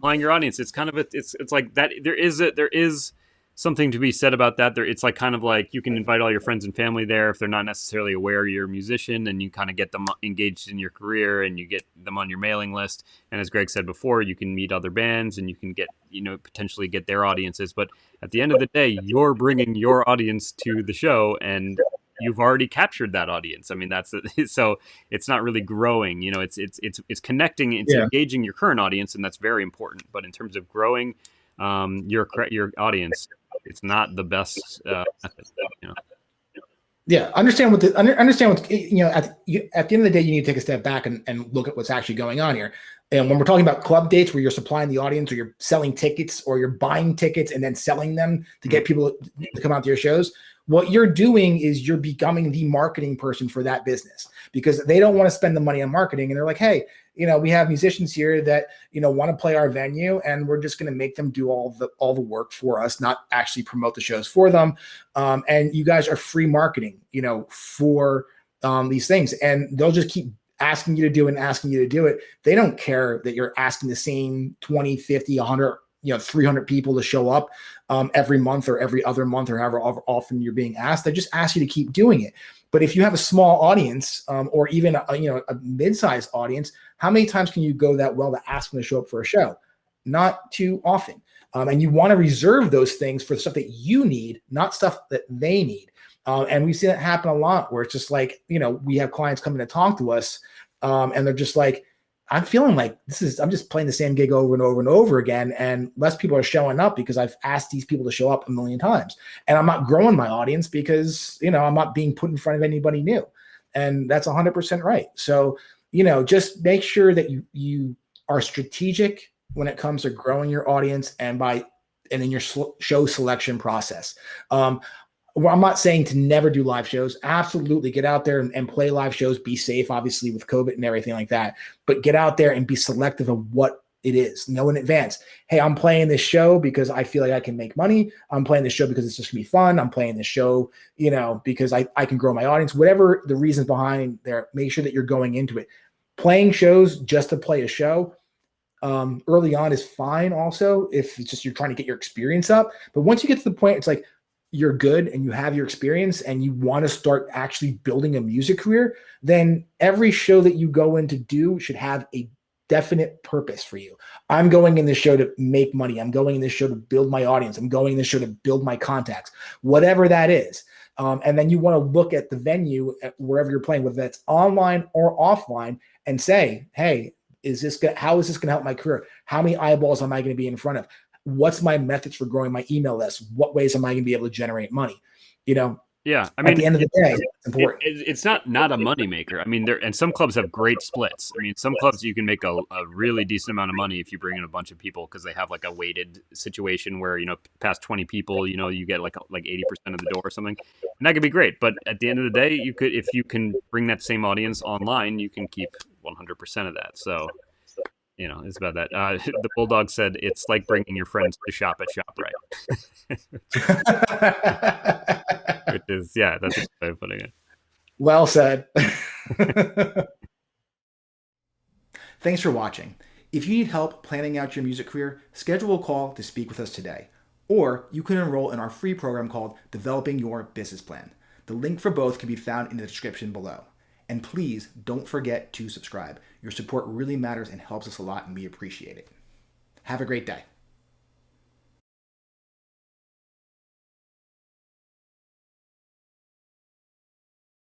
supplying your audience. It's kind of it's like that. There is something to be said about that. There, it's like kind of like you can invite all your friends and family there if they're not necessarily aware you're a musician, and you kind of get them engaged in your career, and you get them on your mailing list. And as Greg said before, you can meet other bands, and you can get potentially get their audiences. But at the end of the day, you're bringing your audience to the show, and you've already captured that audience. I mean, so it's not really growing. It's connecting, it's engaging your current audience, and that's very important. But in terms of growing your audience, it's not the best method. Yeah, understand what at the end of the day, you need to take a step back and look at what's actually going on here. And when we're talking about club dates where you're supplying the audience, or you're selling tickets, or you're buying tickets and then selling them to get people to come out to your shows, what you're doing is you're becoming the marketing person for that business, because they don't want to spend the money on marketing. And they're like, hey, we have musicians here that, want to play our venue, and we're just going to make them do all the work for us, not actually promote the shows for them. And you guys are free marketing, for these things. And they'll just keep asking you to do it and asking you to do it. They don't care that you're asking the same 20, 50, 100, 300 people to show up every month or every other month, or however often you're being asked. They just ask you to keep doing it. But if you have a small audience, or even a mid-sized audience, how many times can you go that well to ask them to show up for a show? Not too often. And you want to reserve those things for the stuff that you need, not stuff that they need. And we've seen it happen a lot, where it's just like, we have clients coming to talk to us, and they're just like, I'm feeling like I'm just playing the same gig over and over and over again, and less people are showing up because I've asked these people to show up a million times, and I'm not growing my audience because, I'm not being put in front of anybody new. And that's 100% right. So, just make sure that you are strategic when it comes to growing your audience, and in your show selection process. Well, I'm not saying to never do live shows. Absolutely, get out there and play live shows. Be safe, obviously, with COVID and everything like that. But get out there and be selective of what it is. Know in advance, hey, I'm playing this show because I feel like I can make money. I'm playing this show because it's just going to be fun. I'm playing this show, because I can grow my audience. Whatever the reasons behind there, make sure that you're going into it. Playing shows just to play a show early on is fine also, if it's just you're trying to get your experience up. But once you get to the point, it's like, you're good and you have your experience and you want to start actually building a music career, then every show that you go in to do should have a definite purpose for you. I'm going in this show to make money. I'm going in this show to build my audience. I'm going in this show to build my contacts, whatever that is. And then you want to look at the venue wherever you're playing, whether that's online or offline, and say, hey, how is this going to help my career? How many eyeballs am I going to be in front of? What's my methods for growing my email list? What ways am I going to be able to generate money? Yeah, I mean, at the end of the day, it's important. It's not a moneymaker. I mean, and some clubs have great splits. I mean, some clubs you can make a really decent amount of money if you bring in a bunch of people, because they have like a weighted situation where, past 20 people, you get like 80% of the door or something. And that could be great. But at the end of the day, if you can bring that same audience online, you can keep 100% of that. So, it's about that. The Bulldog said it's like bringing your friends to shop at ShopRite. Which is, that's a good way of putting it. Well said. Thanks for watching. If you need help planning out your music career, schedule a call to speak with us today. Or you can enroll in our free program called Developing Your Business Plan. The link for both can be found in the description below. And please don't forget to subscribe. Your support really matters and helps us a lot, and we appreciate it. Have a great day.